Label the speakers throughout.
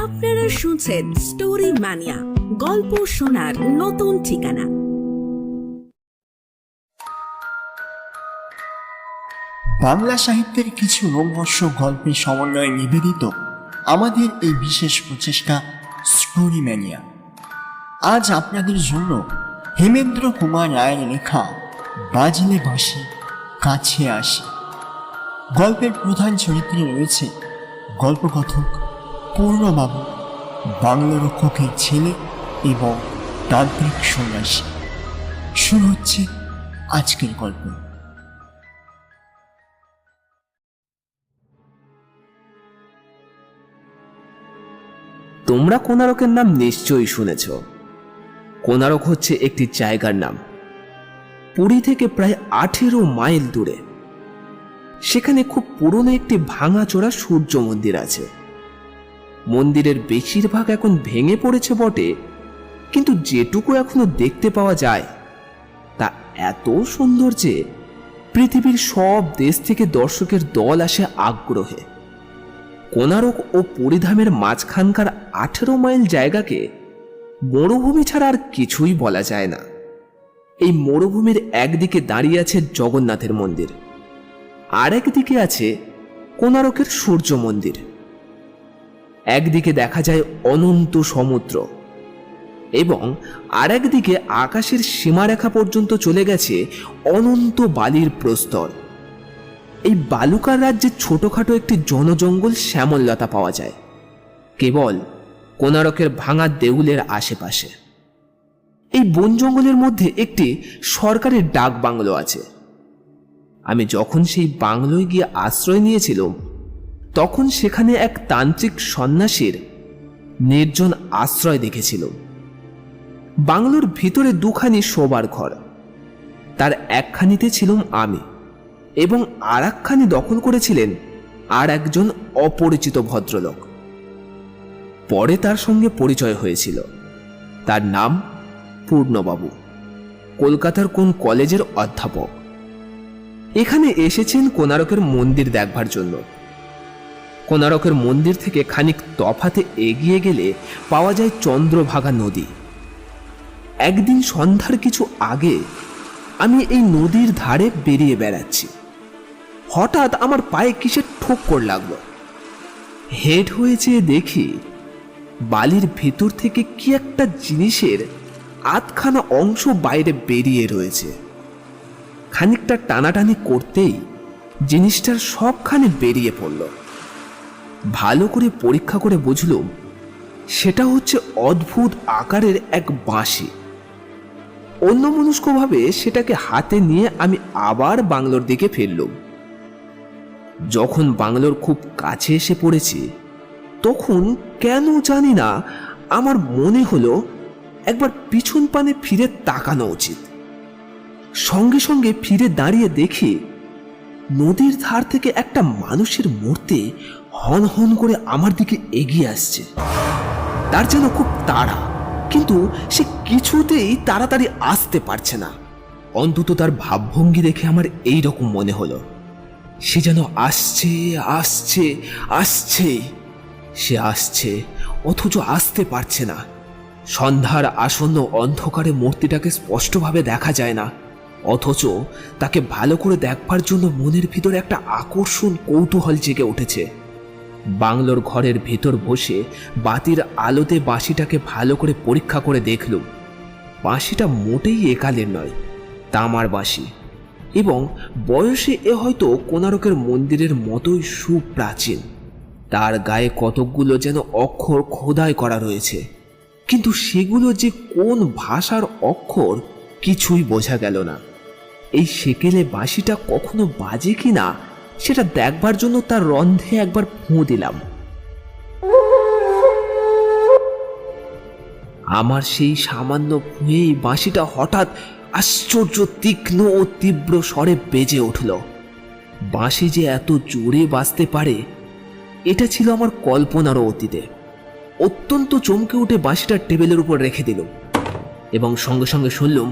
Speaker 1: আপনারা শুনছেন story mania, গল্প শোনার নতুন ঠিকানা।
Speaker 2: বাংলা সাহিত্যের কিছু রোমহর্ষক গল্পের সমন্বয়ে নিবেদিত আমাদের এই বিশেষ প্রচেষ্টা স্টোরি ম্যানিয়া। আজ আপনাদের জন্য হেমেন্দ্র কুমার রায়ের লেখা বাজলে বাঁশি কাছে আসি। গল্পের প্রধান চরিত্রে রয়েছে গল্পকথক পূর্ণবাবু, বাংলা রক্ষকের ছেলে এবং তান্ত্রিক সন্ন্যাসী। শুরু হচ্ছে আজকের গল্প।
Speaker 3: তোমরা কোনারকের নাম নিশ্চয়ই শুনেছ। কোনারক হচ্ছে একটি জায়গার নাম, পুরী থেকে প্রায় 18 মাইল দূরে। সেখানে খুব পুরনো একটি ভাঙাচোরা সূর্য মন্দির আছে। মন্দিরের বেশিরভাগ এখন ভেঙে পড়েছে বটে, কিন্তু যেটুকু এখনো দেখতে পাওয়া যায় তা এত সুন্দর যে পৃথিবীর সব দেশ থেকে দর্শকের দল আসে আগ্রহে। কোনারক ও পুরীধামের মাঝখানকার 18 মাইল জায়গাকে মরুভূমি ছাড়া আর কিছুই বলা যায় না। এই মরুভূমির একদিকে দাঁড়িয়ে আছে জগন্নাথের মন্দির, আর একদিকে আছে কোনারকের সূর্য মন্দির। একদিকে দেখা যায় অনন্ত সমুদ্র এবং আর একদিকে আকাশের সীমারেখা পর্যন্ত চলে গেছে অনন্ত বালির প্রস্তর। এই বালুকার রাজ্যে ছোটখাটো একটি জনজঙ্গল শ্যামললতা পাওয়া যায় কেবল কোনারকের ভাঙা দেউলের আশেপাশে। এই বন জঙ্গলের মধ্যে একটি সরকারি ডাক বাংলো আছে। আমি যখন সেই বাংলোয় গিয়ে আশ্রয় নিয়েছিলাম তখন সেখানে এক তান্ত্রিক সন্ন্যাসীর নির্জন আশ্রয় দেখেছিলাম। বাংলোর ভিতরে দুখানি শোবার ঘর, তার একখানিতে ছিলাম আমি এবং আর একখানি দখল করেছিলেন আর একজন অপরিচিত ভদ্রলোক। পরে তার সঙ্গে পরিচয় হয়েছিল। তার নাম পূর্ণবাবু, কলকাতার কোন কলেজের অধ্যাপক। এখানে এসেছেন কোনারকের মন্দির দেখবার জন্য। কোনারকের মন্দির থেকে খানিক তফাতে এগিয়ে গেলে পাওয়া যায় চন্দ্রভাগা নদী। একদিন সন্ধ্যার কিছু আগে আমি এই নদীর ধারে বেরিয়ে বেড়াচ্ছি। হঠাৎ আমার পায়ে কিসের ঠোক্কর লাগলো। হেড হয়ে যেয়ে দেখি বালির ভেতর থেকে কি একটা জিনিসের আধখানা অংশ বাইরে বেরিয়ে রয়েছে। খানিকটা টানাটানি করতেই জিনিসটার সবখানে বেরিয়ে পড়ল। ভালো করে পরীক্ষা করে বুঝলুম সেটা হচ্ছে অদ্ভুত আকারের এক বাঁশি। অন্যমনস্কভাবে সেটাকে হাতে নিয়ে আমি আবার বাংলোর দিকে ফিরলুম। যখন বাংলোর খুব কাছে এসে পড়েছি তখন কেন জানি না আমার মনে হলো একবার পিছন পানে ফিরে তাকানো উচিত। সঙ্গে সঙ্গে ফিরে দাঁড়িয়ে দেখি নদীর ধার থেকে একটা মানুষের মূর্তি হন হন করে আমার দিকে এগিয়ে আসছে। তার যেন খুব তাড়া, কিন্তু সে কিছুতেই তাড়াতাড়ি আসতে পারছে না। অন্তত তার ভাবভঙ্গি দেখে আমার এই রকম মনে হলো সে যেন আসছে আসছে আসছে। সে আসছে অথচ আসতে পারছে না। সন্ধ্যার আসন্ন অন্ধকারে মূর্তিটাকে স্পষ্টভাবে দেখা যায় না, অথচ তাকে ভালো করে দেখবার জন্য মনের ভিতরে একটা আকর্ষণ কৌতূহল জেগে উঠেছে। বাংলোর ঘরের ভেতর বসে বাতির আলোতে বাঁশিটাকে ভালো করে পরীক্ষা করে দেখলুম। বাঁশিটা মোটেই একালের নয়, তামার বাঁশি, এবং বয়সে এ হয়তো কোনারকের মন্দিরের মতোই সুপ্রাচীন। তার গায়ে কতকগুলো যেন অক্ষর খোদাই করা রয়েছে, কিন্তু সেগুলো যে কোন ভাষার অক্ষর কিছুই বোঝা গেল না। এই সেকেলে বাঁশিটা কখনো বাজে কিনা সেটা দেখবার জন্য তার রন্ধে একবার ফুঁ দিলাম। আমার সেই সামান্য ফুঁয়েই বাঁশিটা হঠাৎ আশ্চর্য তীক্ষ্ণ ও তীব্র স্বরে বেজে উঠল। বাঁশি যে এত জোরে বাজতে পারে এটা ছিল আমার কল্পনারও অতীতে। অত্যন্ত চমকে উঠে বাঁশিটা টেবিলের উপর রেখে দিল এবং সঙ্গে সঙ্গে শুনলুম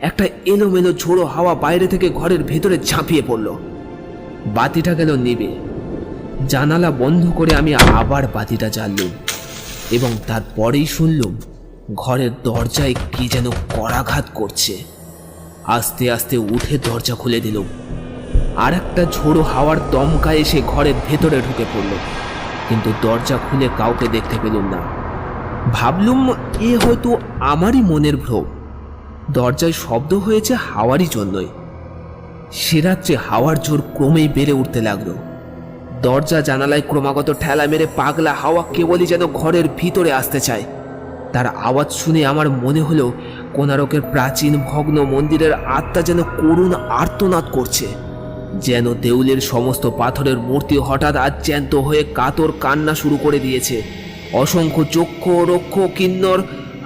Speaker 3: একটা এলোমেলো ঝোড়ো হাওয়া বাইরে থেকে ঘরের ভেতরে ঝাঁপিয়ে পড়ল। বাতিটা গেল নিভে। জানালা বন্ধ করে আমি আবার বাতিটা জ্বাললুম। এবং তারপরেই শুনলুম ঘরের দরজায় কি যেন করাঘাত করছে। আস্তে আস্তে উঠে দরজা খুলে দিলুম। আর একটা ঝোড়ো হাওয়ার দমকা এসে ঘরের ভেতরে ঢুকে পড়ল, কিন্তু দরজা খুলে কাউকে দেখতে পেলুম না। ভাবলুম এ হয়তো আমারই মনের ভ্রম, দরজায় শব্দ হয়েছে হাওয়ারই জন্যই। সে রাত্রে হাওয়ার জোর ক্রমেই বেড়ে উঠতে লাগলো। দরজা জানালায় ক্রমাগত ঠেলা মেরে পাগলা হাওয়া কেবলই যেন ঘরের ভিতরে আসতে চায়। তার আওয়াজ শুনে আমার মনে হলো কোণারকের প্রাচীন ভগ্ন মন্দিরের আত্মা যেন করুণ আর্তনাদ করছে, যেন দেউলের সমস্ত পাথরের মূর্তি হঠাৎ আজ জ্যান্ত হয়ে কাতর কান্না শুরু করে দিয়েছে। অসংখ্য যক্ষ রক্ষ কিন্নর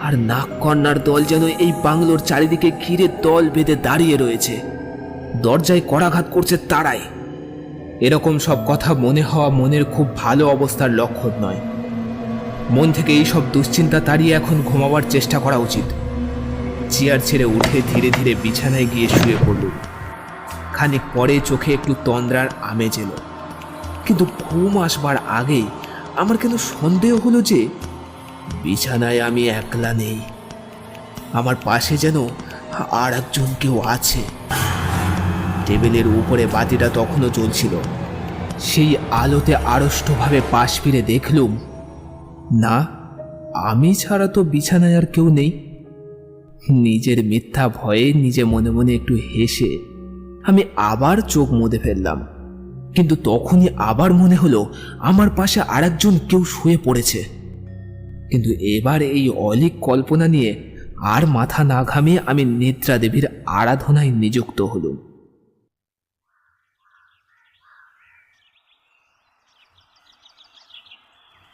Speaker 3: আর নাগকন্যার দল যেন এই বাংলোর চারিদিকে ঘিরে দল বেঁধে দাঁড়িয়ে রয়েছে। দরজায় করাঘাত করছে তারাই। এরকম সব কথা মনে হওয়া মনের খুব ভালো অবস্থার লক্ষণ নয়। মন থেকে এইসব দুশ্চিন্তা তাড়িয়ে এখন ঘুমাবার চেষ্টা করা উচিত। চেয়ার ছেড়ে উঠে ধীরে ধীরে বিছানায় গিয়ে শুয়ে পড়ল। খানিক পরে চোখে একটু তন্দ্রার আমেজ এলো, কিন্তু ঘুম আসবার আগেই আমার কেন সন্দেহ হলো যে বিছানায় আমি একলা নেই, আমার পাশে যেন আর একজন কেউ আছে। টেবিলের উপরে বাতিটা তখনও জ্বলছিল। সেই আলোতে আড়ষ্টভাবে পাশ ফিরে দেখলুম, না, আমি ছাড়া তো বিছানায় আর কেউ নেই। নিজের মিথ্যা ভয়ে নিজে মনে মনে একটু হেসে আমি আবার চোখ মুদে ফেললাম, কিন্তু তখনই আবার মনে হলো আমার পাশে আর একজন কেউ শুয়ে পড়েছে। কিন্তু এবার এই অলীক কল্পনা নিয়ে আর মাথা না ঘামিয়ে আমি নিদ্রা দেবীর আরাধনায় নিযুক্ত হলুম।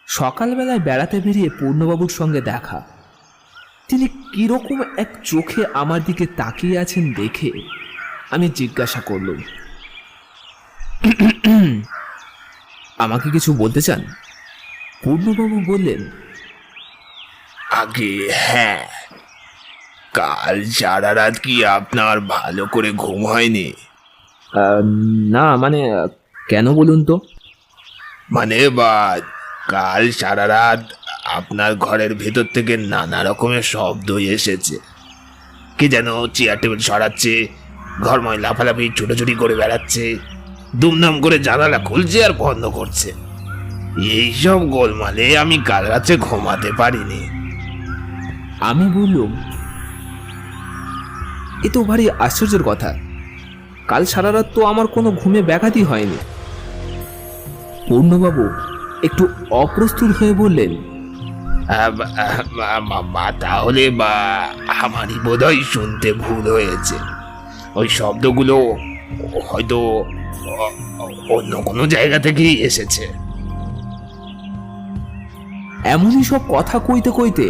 Speaker 3: সকালবেলায় বেড়াতে বেরিয়ে পূর্ণবাবুর সঙ্গে দেখা। তিনি কিরকম এক চোখে আমার দিকে তাকিয়ে আছেন দেখে আমি জিজ্ঞাসা করলুম, আমাকে কিছু বলতে চান? পূর্ণবাবু বললেন,
Speaker 4: আগে হ্যাঁ, কাল সারা রাত কি আপনার ভালো করে ঘুম হয়নি?
Speaker 3: না, মানে কেন বলুন তো?
Speaker 4: মানে বা কাল সারা রাত আপনার ঘরের ভেতর থেকে নানা রকমের শব্দ এসেছে। কে যেন চেয়ার টেবিল সরাচ্ছে, ঘরময় লাফালাফি ছুটোছুটি করে বেড়াচ্ছে, দুমদাম করে জানালা খুলছে আর বন্ধ করছে। এইসব গোলমালে আমি কাল রাতে ঘুমাতে পারিনি।
Speaker 3: আমি বললুম, এ তো ভারী আশ্চর্যের কথা। কাল সারা রাত তো আমার কোনো ঘুমে ব্যাঘাতই হয়নি। পূর্ণবাবু একটু অপ্রস্তুত হয়ে বললেন,
Speaker 4: তাহলে বা আমারই বোধহয় শুনতে ভুল হয়েছে। ওই শব্দগুলো হয়তো অন্য কোনো জায়গা থেকেই এসেছে।
Speaker 3: এমনই সব কথা কইতে কইতে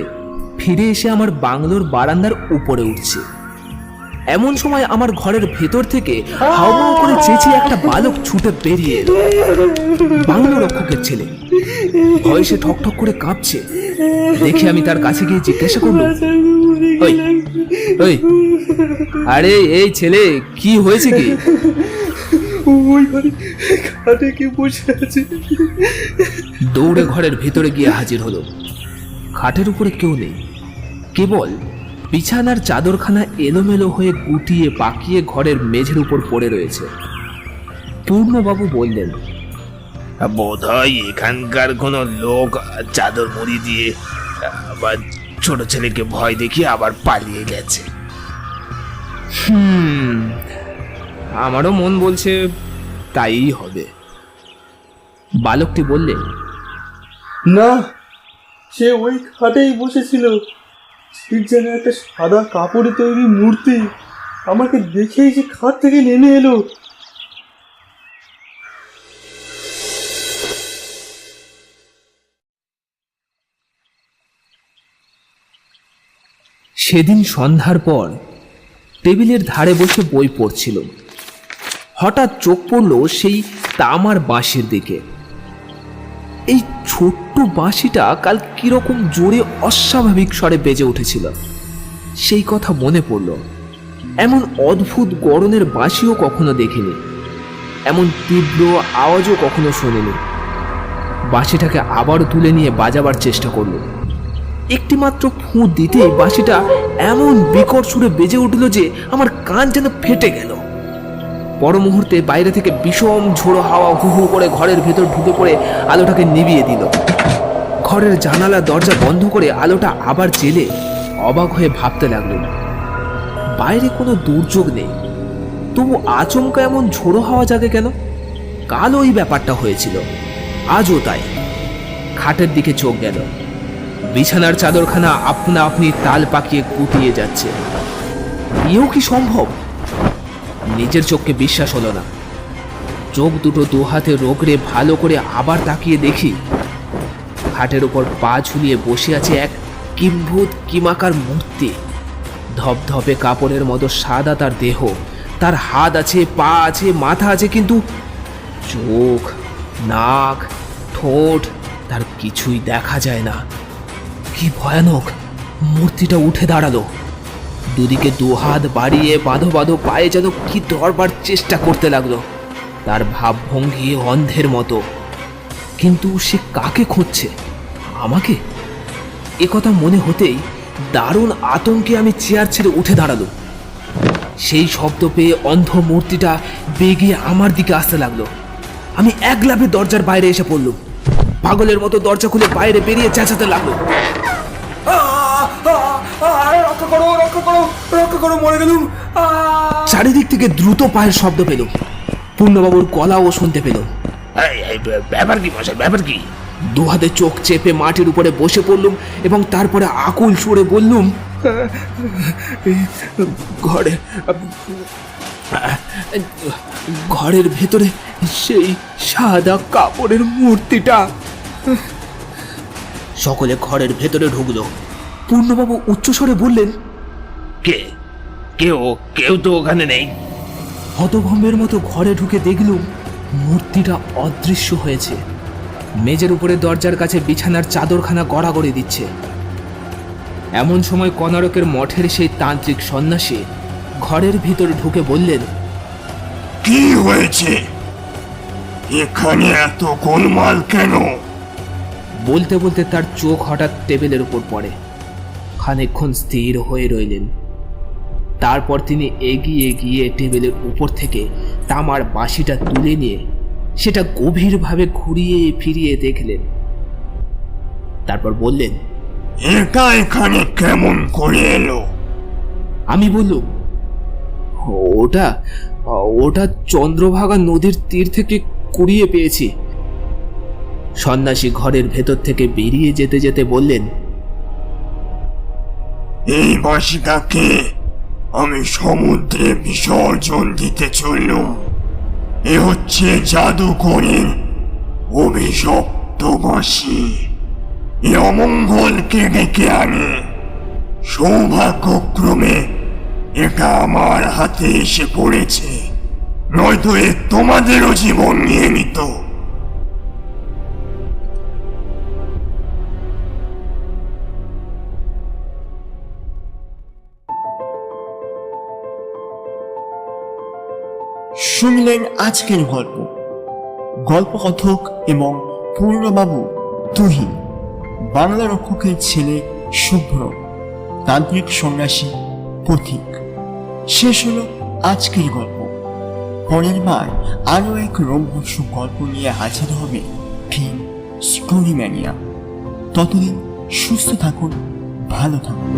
Speaker 3: ফিরে এসে আমার বাংলোর বারান্দার উপরে উঠছে। এমন সময় আমার ঘরের ভেতর থেকে হাওয়া করে চেঁচিয়ে একটা বালক ছুটে বেরিয়ে এলো। বাংলো রক্ষকের ছেলে, ভয়ে ঠকঠক করে কাঁপছে। দেখে আমি তার কাছে গিয়ে জিজ্ঞাসা করলাম, ওই ওই, আরে এই ছেলে, কি হয়েছে কি?
Speaker 5: ওই ঘরে খাটে কে বসে আছে?
Speaker 3: দৌড়ে ঘরের ভেতরে গিয়ে হাজির হলো। খাটের উপরে কেউ নেই, কেবল বিছানার চাদরখানা এলোমেলো হয়ে গুটিয়ে পাকিয়ে ঘরের মেঝের উপর পড়ে রয়েছে। পূর্ণবাবু বললেন,
Speaker 4: বোধহয় এখানকার কোনো লোক চাদর মুড়ি দিয়ে বা ছোট ছেলেকে ভয় দেখিয়ে আবার পালিয়ে গেছে।
Speaker 3: আমারও মন বলছে তাই হবে। বালকটি বললেন,
Speaker 5: না, সে ওই খাটেই বসেছিল। ঠিক যেন একটা সাদা কাপড়ে তৈরি মূর্তি আমাকে দেখেই যে খাট থেকে নেমে এলো।
Speaker 3: সেদিন সন্ধ্যার পর টেবিলের ধারে বসে বই পড়ছিল। হঠাৎ চোখ পড়ল সেই তামার বাঁশির দিকে। এই ছোট্ট বাঁশিটা কাল কিরকম জোরে অস্বাভাবিক স্বরে বেজে উঠেছিল, সেই কথা মনে পড়ল। এমন অদ্ভুত গড়নের বাঁশিও কখনো দেখিনি, এমন তীব্র আওয়াজও কখনো শোনেনি। বাঁশিটাকে আবারও তুলে নিয়ে বাজাবার চেষ্টা করলো। একটি মাত্র ফুঁ দিতেই বাঁশিটা এমন বিকট সুরে বেজে উঠল যে আমার কান যেন ফেটে গেল। পর মুহূর্তে বাইরে থেকে বিষম ঝোড়ো হাওয়া হু হু করে ঘরের ভেতর ঢুকে পড়ে আলোটাকে নিভিয়ে দিল। ঘরের জানালা দরজা বন্ধ করে আলোটা আবার জ্বেলে অবাক হয়ে ভাবতে লাগলো, বাইরে কোনো দুর্যোগ নেই, তবু আচমকা এমন ঝোড়ো হাওয়া জাগে কেন? কালও এই ব্যাপারটা হয়েছিল, আজও তাই। খাটের দিকে চোখ গেল, বিছানার চাদরখানা আপনা আপনি তাল পাকিয়ে গুটিয়ে যাচ্ছে। এও কি সম্ভব? নিজের চোখকে বিশ্বাস হলো না। চোখ দুটো দু হাতে রোগড়ে ভালো করে আবার তাকিয়ে দেখি, খাটের উপর পা ঝুলিয়ে বসে আছে এক কিম্ভূত কিমাকার মূর্তি। ধপধপে কাপড়ের মতো সাদা তার দেহ, তার হাত আছে, পা আছে, মাথা আছে, কিন্তু চোখ, নাক, ঠোঁট তার কিছুই দেখা যায় না। কি ভয়ানক! মূর্তিটা উঠে দাঁড়ালো, দুদিকে দুহাত বাড়িয়ে বাঁধো বাঁধো পায়ে যেন কি ধরবার চেষ্টা করতে লাগলো। তার ভাবভঙ্গি অন্ধের মতো, কিন্তু সে কাকে খুঁজছে? আমাকে? একথা মনে হতেই দারুণ আতঙ্কে আমি চেয়ার ছেড়ে উঠে দাঁড়ালো। সেই শব্দ পেয়ে অন্ধ মূর্তিটা বেগে আমার দিকে আসতে লাগলো। আমি এক লাফে দরজার বাইরে এসে পড়লুম। পাগলের মতো দরজা খুলে বাইরে বেরিয়ে চেঁচাতে লাগলো, রক্ষা করো, রক্ষা করো, রক্ষা করো, মরে গেলুম। চারিদিক থেকে দ্রুত পায়ের শব্দ পেল, পূর্ণবাবুর গলাও শুনতে পেল।
Speaker 4: ব্যাপার কি মশাই, ব্যাপার কি?
Speaker 3: দু হাতে চোখ চেপে মাটির উপরে বসে পড়লুম এবং তারপরে আকুল সুরে বললুম, ঘরের ভেতরে সেই সাদা কাপড়ের মূর্তিটা। সকলে ঘরের ভেতরে ঢুকলো। পূর্ণবাবু উচ্চস্বরে বললেন,
Speaker 4: কে? কেউ তো ওখানে নেই।
Speaker 3: হতভম্বের মতো ঘরে ঢুকে দেখলুম মূর্তিটা অদৃশ্য হয়েছে। মেজের উপরে দরজার কাছে বিছানার চাদরখানা গড়াগড়ি দিচ্ছে। এমন সময় কনারকের মঠের সেই তান্ত্রিক সন্ন্যাসী ঘরের ভিতর ঢুকে বললেন,
Speaker 2: কি হয়েছে এখানে, এত গোলমাল কেন?
Speaker 3: বলতে বলতে তার চোখ হঠাৎ টেবিলের উপর পড়ে। খানিকক্ষণ স্থির হয়ে রইলেন। তারপর তিনি এগিয়ে গিয়ে টেবিলের উপর থেকে তামার বাঁশিটা তুলে নিয়ে সেটা গভীরভাবে ঘুরিয়ে ফিরিয়ে দেখলেন। তারপর বললেন,
Speaker 2: একা এখানে কেমন করে এলো?
Speaker 3: আমি বললুম, ওটা ওটা চন্দ্রভাগা নদীর তীর থেকে কুড়িয়ে পেয়েছি। সন্ন্যাসী ঘরের ভেতর থেকে বেরিয়ে যেতে যেতে বললেন,
Speaker 2: এই বাঁশিটাকে আমি সমুদ্রে বিসর্জন দিতে চললুম। এ হচ্ছে জাদুকরের অভিশপ্ত বাঁশি। এ অমঙ্গলকে ডেকে আনে। সৌভাগ্যক্রমে এটা আমার হাতে এসে পড়েছে, নয়তো এ তোমাদেরও জীবন নিয়ে নিত। শুনলেন আজকের গল্প। গল্পকথক এবং পূর্ণবাবু তুহিন, বাংলা রক্ষকের ছেলে শুভ্র, তান্ত্রিক সন্ন্যাসী পথিক। শেষ হলো আজকের গল্প। পরের বার আরও এক রোমহর্ষক গল্প নিয়ে হাজির হবে টিম স্টোরি ম্যানিয়া। ততদিন সুস্থ থাকুন, ভালো থাকুন।